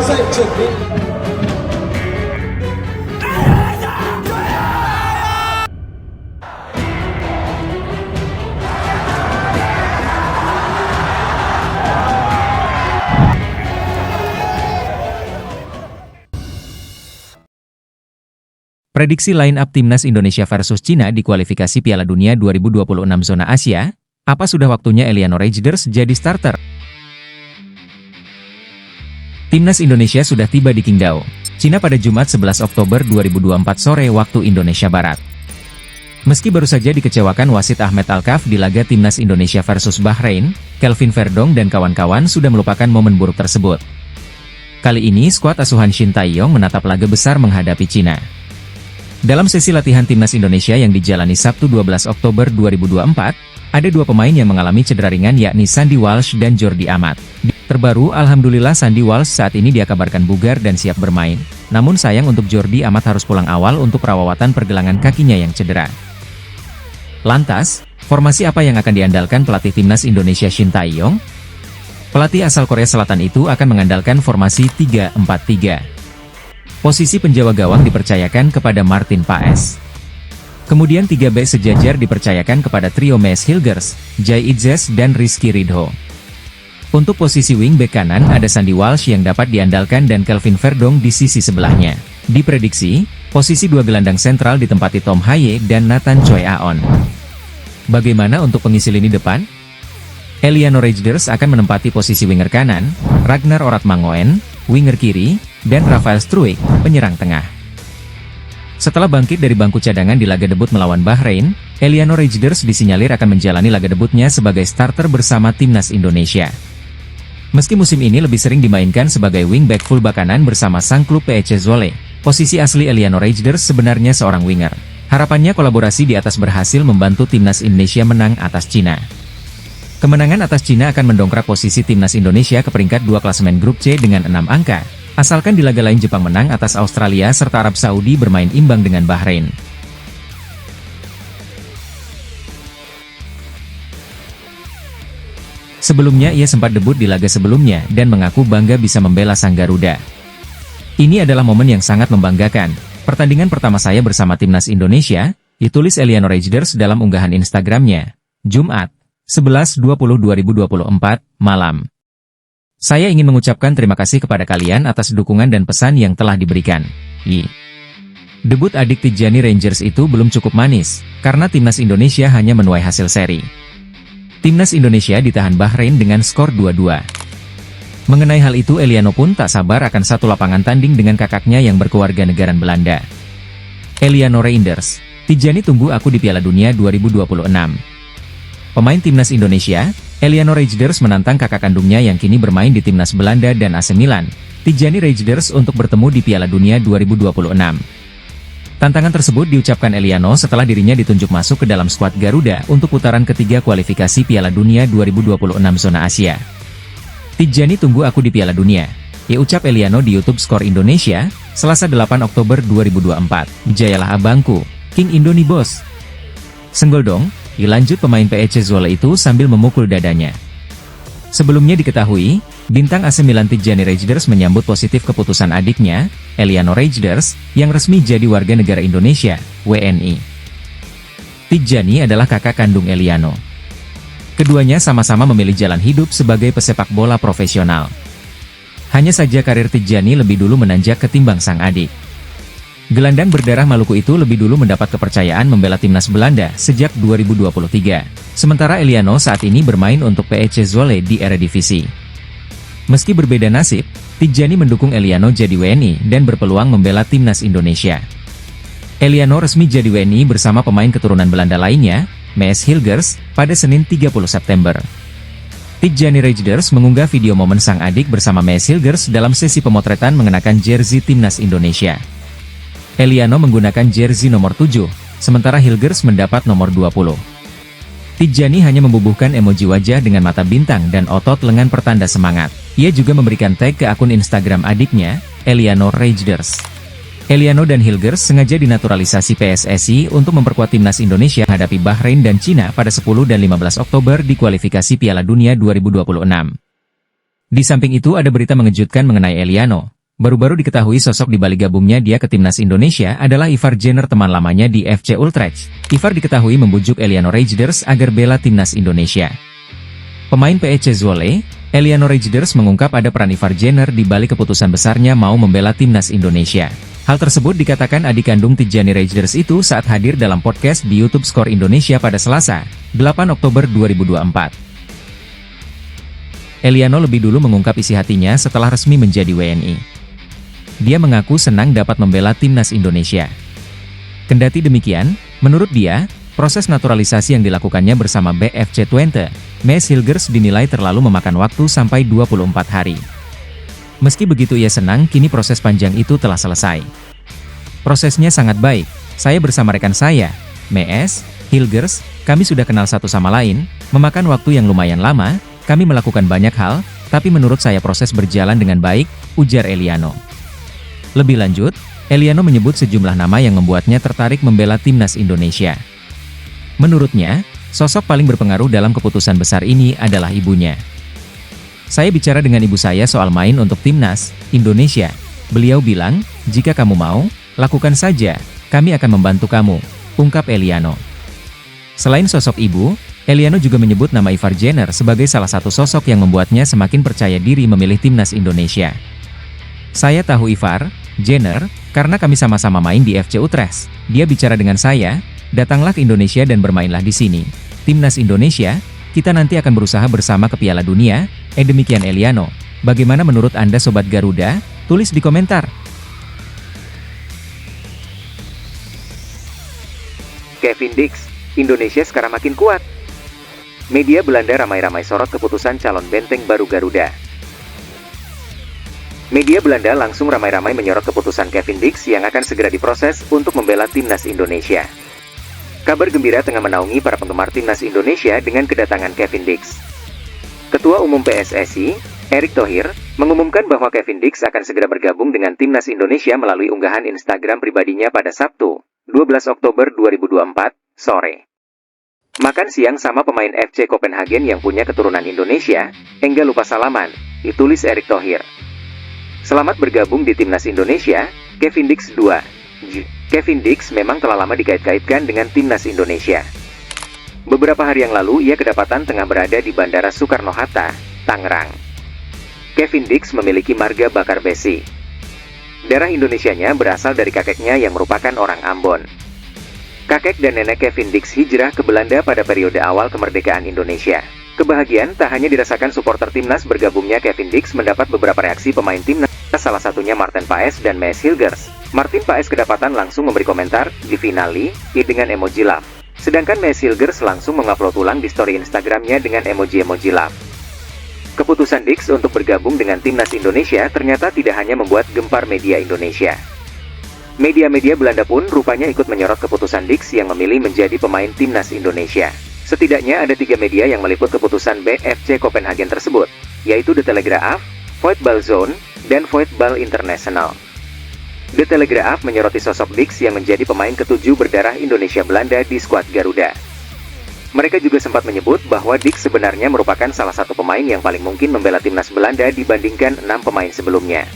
在这边。Prediksi line-up Timnas Indonesia versus Cina di kualifikasi Piala Dunia 2026 zona Asia, apa sudah waktunya Eliano Reijnders jadi starter? Timnas Indonesia sudah tiba di Qingdao, Cina pada Jumat 11 Oktober 2024 sore waktu Indonesia Barat. Meski baru saja dikecewakan wasit Ahmed Alkaf di laga Timnas Indonesia versus Bahrain, Kelvin Verdong dan kawan-kawan sudah melupakan momen buruk tersebut. Kali ini skuad asuhan Shin Tae-yong menatap laga besar menghadapi Cina. Dalam sesi latihan Timnas Indonesia yang dijalani Sabtu 12 Oktober 2024, ada dua pemain yang mengalami cedera ringan yakni Sandy Walsh dan Jordi Amat. Terbaru, alhamdulillah Sandy Walsh saat ini dikabarkan bugar dan siap bermain. Namun sayang untuk Jordi Amat harus pulang awal untuk perawatan pergelangan kakinya yang cedera. Lantas, formasi apa yang akan diandalkan pelatih Timnas Indonesia Shin Tae-yong? Pelatih asal Korea Selatan itu akan mengandalkan formasi 3-4-3. Posisi penjaga gawang dipercayakan kepada Martin Paes. Kemudian 3 bek sejajar dipercayakan kepada trio Mees Hilgers, Jai Idzes dan Rizky Ridho. Untuk posisi wing bek kanan ada Sandy Walsh yang dapat diandalkan dan Kelvin Verdong di sisi sebelahnya. Diprediksi, posisi dua gelandang sentral ditempati Tom Haye dan Nathan Choi Aon. Bagaimana untuk pengisi lini depan? Eliano Reijnders akan menempati posisi winger kanan, Ragnar Oratmangoen, winger kiri, dan Rafael Struijk, penyerang tengah. Setelah bangkit dari bangku cadangan di laga debut melawan Bahrain, Eliano Reijnders disinyalir akan menjalani laga debutnya sebagai starter bersama Timnas Indonesia. Meski musim ini lebih sering dimainkan sebagai wingback fullback kanan bersama sang klub PEC Zwolle, posisi asli Eliano Reijnders sebenarnya seorang winger. Harapannya kolaborasi di atas berhasil membantu Timnas Indonesia menang atas Cina. Kemenangan atas Cina akan mendongkrak posisi Timnas Indonesia ke peringkat 2 klasemen grup C dengan 6 angka. Asalkan di laga lain Jepang menang atas Australia serta Arab Saudi bermain imbang dengan Bahrain. Sebelumnya ia sempat debut di laga sebelumnya dan mengaku bangga bisa membela sang Garuda. Ini adalah momen yang sangat membanggakan. Pertandingan pertama saya bersama Timnas Indonesia, ditulis Eliano Reijnders dalam unggahan Instagramnya. Jumat, 11.20.2024, malam. Saya ingin mengucapkan terima kasih kepada kalian atas dukungan dan pesan yang telah diberikan. Debut adik Tijani Rangers itu belum cukup manis, karena Timnas Indonesia hanya menuai hasil seri. Timnas Indonesia ditahan Bahrain dengan skor 2-2. Mengenai hal itu Eliano pun tak sabar akan satu lapangan tanding dengan kakaknya yang berkeluarga negaraan Belanda. Eliano Reijnders, Tijani tunggu aku di Piala Dunia 2026. Pemain Timnas Indonesia, Eliano Reijnders menantang kakak kandungnya yang kini bermain di Timnas Belanda dan AC Milan, Tijani Reijnders untuk bertemu di Piala Dunia 2026. Tantangan tersebut diucapkan Eliano setelah dirinya ditunjuk masuk ke dalam skuad Garuda untuk putaran ketiga kualifikasi Piala Dunia 2026 zona Asia. Tijani tunggu aku di Piala Dunia, ucap Eliano di YouTube Skor Indonesia, Selasa 8 Oktober 2024. Jayalah abangku, King Indoni bos. Senggol dong, dilanjut pemain PEC Zwolle itu sambil memukul dadanya. Sebelumnya diketahui, bintang AC Milan Tijani Reijnders menyambut positif keputusan adiknya, Eliano Reijnders, yang resmi jadi warga negara Indonesia, WNI. Tijani adalah kakak kandung Eliano. Keduanya sama-sama memilih jalan hidup sebagai pesepak bola profesional. Hanya saja karir Tijani lebih dulu menanjak ketimbang sang adik. Gelandang berdarah Maluku itu lebih dulu mendapat kepercayaan membela Timnas Belanda sejak 2023. Sementara Eliano saat ini bermain untuk PEC Zwolle di Eredivisie. Meski berbeda nasib, Tijani mendukung Eliano jadi WNI dan berpeluang membela Timnas Indonesia. Eliano resmi jadi WNI bersama pemain keturunan Belanda lainnya, Mees Hilgers, pada Senin 30 September. Tijani Reijnders mengunggah video momen sang adik bersama Mees Hilgers dalam sesi pemotretan mengenakan jersey Timnas Indonesia. Eliano menggunakan jersey nomor 7, sementara Hilgers mendapat nomor 20. Tijani hanya membubuhkan emoji wajah dengan mata bintang dan otot lengan pertanda semangat. Ia juga memberikan tag ke akun Instagram adiknya, Eliano Reijnders. Eliano dan Hilgers sengaja dinaturalisasi PSSI untuk memperkuat Timnas Indonesia hadapi Bahrain dan Cina pada 10 dan 15 Oktober di kualifikasi Piala Dunia 2026. Di samping itu ada berita mengejutkan mengenai Eliano. Baru-baru diketahui sosok di balik gabungnya dia ke timnas Indonesia adalah Ivar Jenner, teman lamanya di FC Utrecht. Ivar diketahui membujuk Eliano Reijnders agar bela timnas Indonesia. Pemain PEC Zwolle, Eliano Reijnders mengungkap ada peran Ivar Jenner di balik keputusan besarnya mau membela timnas Indonesia. Hal tersebut dikatakan adik kandung Tijjani Reijnders itu saat hadir dalam podcast di YouTube Skor Indonesia pada Selasa, 8 Oktober 2024. Eliano lebih dulu mengungkap isi hatinya setelah resmi menjadi WNI. Dia mengaku senang dapat membela timnas Indonesia. Kendati demikian, menurut dia, proses naturalisasi yang dilakukannya bersama BFC Twente, Mees Hilgers dinilai terlalu memakan waktu sampai 24 hari. Meski begitu ia senang kini proses panjang itu telah selesai. Prosesnya sangat baik, saya bersama rekan saya, Mees Hilgers, kami sudah kenal satu sama lain, memakan waktu yang lumayan lama, kami melakukan banyak hal, tapi menurut saya proses berjalan dengan baik, ujar Eliano. Lebih lanjut, Eliano menyebut sejumlah nama yang membuatnya tertarik membela timnas Indonesia. Menurutnya, sosok paling berpengaruh dalam keputusan besar ini adalah ibunya. Saya bicara dengan ibu saya soal main untuk timnas Indonesia. Beliau bilang, jika kamu mau, lakukan saja, kami akan membantu kamu, ungkap Eliano. Selain sosok ibu, Eliano juga menyebut nama Ivar Jenner sebagai salah satu sosok yang membuatnya semakin percaya diri memilih timnas Indonesia. Saya tahu Ivar Jenner, karena kami sama-sama main di FC Utrecht. Dia bicara dengan saya, datanglah ke Indonesia dan bermainlah di sini. Timnas Indonesia, kita nanti akan berusaha bersama ke Piala Dunia, demikian Eliano. Bagaimana menurut Anda Sobat Garuda? Tulis di komentar. Kevin Dix, Indonesia sekarang makin kuat. Media Belanda ramai-ramai sorot keputusan calon benteng baru Garuda. Media Belanda langsung ramai-ramai menyorot keputusan Kevin Dix yang akan segera diproses untuk membela timnas Indonesia. Kabar gembira tengah menaungi para penggemar timnas Indonesia dengan kedatangan Kevin Dix. Ketua Umum PSSI, Erick Thohir, mengumumkan bahwa Kevin Dix akan segera bergabung dengan timnas Indonesia melalui unggahan Instagram pribadinya pada Sabtu, 12 Oktober 2024, sore. Makan siang sama pemain FC Copenhagen yang punya keturunan Indonesia, enggak lupa salaman, ditulis Erick Thohir. Selamat bergabung di timnas Indonesia, Kevin Dix 2. Kevin Dix memang telah lama dikait-kaitkan dengan timnas Indonesia. Beberapa hari yang lalu ia kedapatan tengah berada di Bandara Soekarno-Hatta, Tangerang. Kevin Dix memiliki marga Bakar Besi. Darah Indonesianya berasal dari kakeknya yang merupakan orang Ambon. Kakek dan nenek Kevin Dix hijrah ke Belanda pada periode awal kemerdekaan Indonesia. Kebahagiaan tak hanya dirasakan supporter timnas bergabungnya Kevin Dix mendapat beberapa reaksi pemain timnas, salah satunya Maarten Paes dan Mees Hilgers. Maarten Paes kedapatan langsung memberi komentar di finali dengan emoji love. Sedangkan Mees Hilgers langsung mengupload ulang di story Instagramnya dengan emoji-emoji love. Keputusan Dix untuk bergabung dengan timnas Indonesia ternyata tidak hanya membuat gempar media Indonesia. Media-media Belanda pun rupanya ikut menyorot keputusan Dix yang memilih menjadi pemain timnas Indonesia. Setidaknya ada 3 media yang meliput keputusan BFC Copenhagen tersebut, yaitu The Telegraaf, Voetbalzone, dan Voetbal International. The Telegraaf menyoroti sosok Dix yang menjadi pemain ke-7 berdarah Indonesia-Belanda di skuad Garuda. Mereka juga sempat menyebut bahwa Dix sebenarnya merupakan salah satu pemain yang paling mungkin membela timnas Belanda dibandingkan 6 pemain sebelumnya.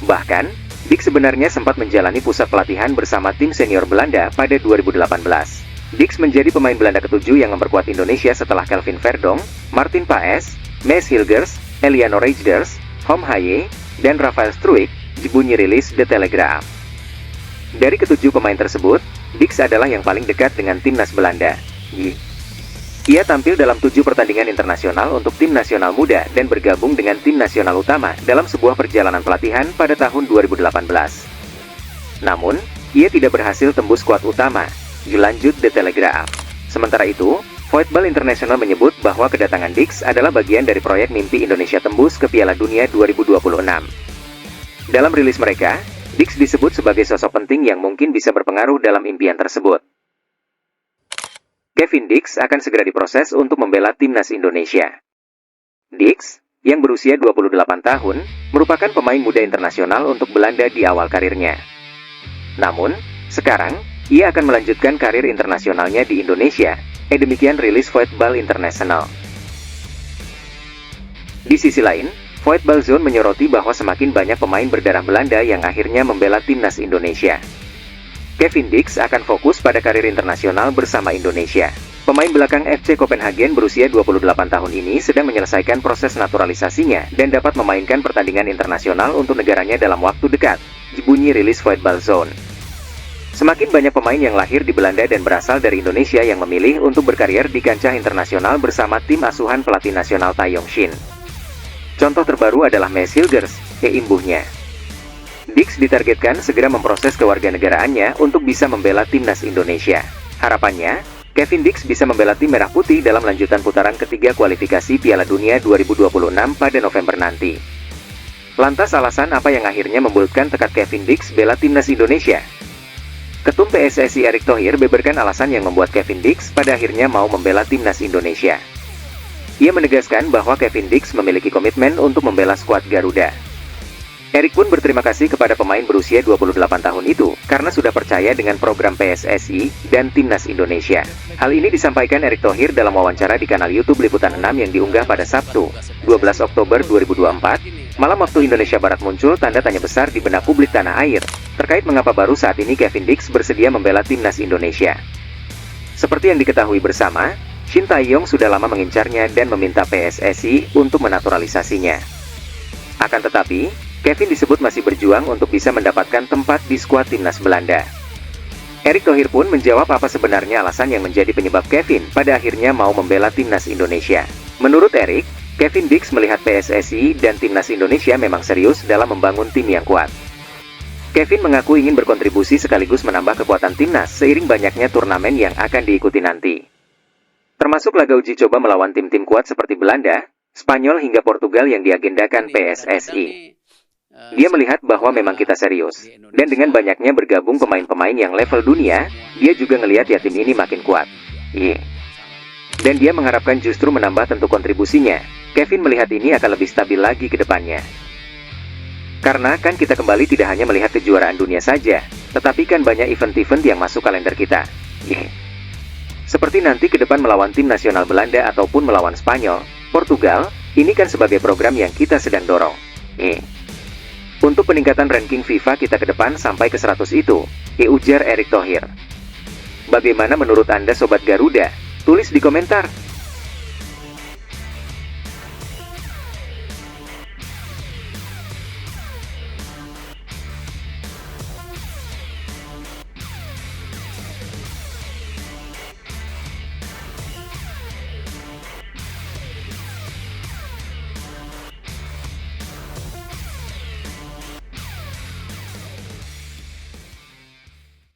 Bahkan, Dix sebenarnya sempat menjalani pusat pelatihan bersama tim senior Belanda pada 2018. Dix menjadi pemain Belanda ke-7 yang memperkuat Indonesia setelah Kelvin Verdonk, Maarten Paes, Mees Hilgers, Eliano Reijnders, Hom Haye, dan Rafael Struijk, bunyi rilis The Telegraaf. Dari ke-7 pemain tersebut, Dix adalah yang paling dekat dengan timnas Belanda. Ia tampil dalam 7 pertandingan internasional untuk tim nasional muda dan bergabung dengan tim nasional utama dalam sebuah perjalanan pelatihan pada tahun 2018. Namun, ia tidak berhasil tembus skuad utama, dilanjut The Telegraaf. Sementara itu, Voetbal International menyebut bahwa kedatangan Dix adalah bagian dari proyek mimpi Indonesia tembus ke Piala Dunia 2026. Dalam rilis mereka, Dix disebut sebagai sosok penting yang mungkin bisa berpengaruh dalam impian tersebut. Kevin Dix akan segera diproses untuk membela timnas Indonesia. Dix, yang berusia 28 tahun, merupakan pemain muda internasional untuk Belanda di awal karirnya. Namun, sekarang, ia akan melanjutkan karir internasionalnya di Indonesia, demikian rilis Voetbal International. Di sisi lain, Voetbalzone menyoroti bahwa semakin banyak pemain berdarah Belanda yang akhirnya membela timnas Indonesia. Kevin Dix akan fokus pada karir internasional bersama Indonesia. Pemain belakang FC Copenhagen berusia 28 tahun ini sedang menyelesaikan proses naturalisasinya dan dapat memainkan pertandingan internasional untuk negaranya dalam waktu dekat, bunyi rilis Voetbalzone. Semakin banyak pemain yang lahir di Belanda dan berasal dari Indonesia yang memilih untuk berkarier di kancah internasional bersama tim asuhan pelatih nasional Tae Yong-shin. Contoh terbaru adalah Maes Hilgers, imbuhnya. Dix ditargetkan segera memproses kewarganegaraannya untuk bisa membela timnas Indonesia. Harapannya, Kevin Dix bisa membela tim Merah Putih dalam lanjutan putaran ketiga kualifikasi Piala Dunia 2026 pada November nanti. Lantas alasan apa yang akhirnya membuatkan tekad Kevin Dix bela timnas Indonesia? Ketum PSSI Erick Thohir beberkan alasan yang membuat Kevin Dix pada akhirnya mau membela timnas Indonesia. Ia menegaskan bahwa Kevin Dix memiliki komitmen untuk membela skuad Garuda. Erick pun berterima kasih kepada pemain berusia 28 tahun itu, karena sudah percaya dengan program PSSI dan Timnas Indonesia. Hal ini disampaikan Erick Thohir dalam wawancara di kanal YouTube Liputan 6 yang diunggah pada Sabtu, 12 Oktober 2024. Malam waktu Indonesia Barat muncul tanda tanya besar di benak publik tanah air, terkait mengapa baru saat ini Kevin Dix bersedia membela Timnas Indonesia. Seperti yang diketahui bersama, Shin Tae-yong sudah lama mengincarnya dan meminta PSSI untuk menaturalisasinya. Akan tetapi, Kevin disebut masih berjuang untuk bisa mendapatkan tempat di skuad timnas Belanda. Erick Thohir pun menjawab apa sebenarnya alasan yang menjadi penyebab Kevin pada akhirnya mau membela timnas Indonesia. Menurut Erick, Kevin Dix melihat PSSI dan timnas Indonesia memang serius dalam membangun tim yang kuat. Kevin mengaku ingin berkontribusi sekaligus menambah kekuatan timnas seiring banyaknya turnamen yang akan diikuti nanti. Termasuk laga uji coba melawan tim-tim kuat seperti Belanda, Spanyol hingga Portugal yang diagendakan PSSI. Dia melihat bahwa memang kita serius, dan dengan banyaknya bergabung pemain-pemain yang level dunia, dia juga ngelihat ya tim ini makin kuat. Dan dia mengharapkan justru menambah tentu kontribusinya. Kevin melihat ini akan lebih stabil lagi ke depannya. Karena kan kita kembali tidak hanya melihat kejuaraan dunia saja, tetapi kan banyak event-event yang masuk kalender kita. Seperti nanti ke depan melawan tim nasional Belanda ataupun melawan Spanyol, Portugal, ini kan sebagai program yang kita sedang dorong. Untuk peningkatan ranking FIFA kita ke depan sampai ke 100 itu, ujar Erick Thohir. Bagaimana menurut Anda Sobat Garuda? Tulis di komentar.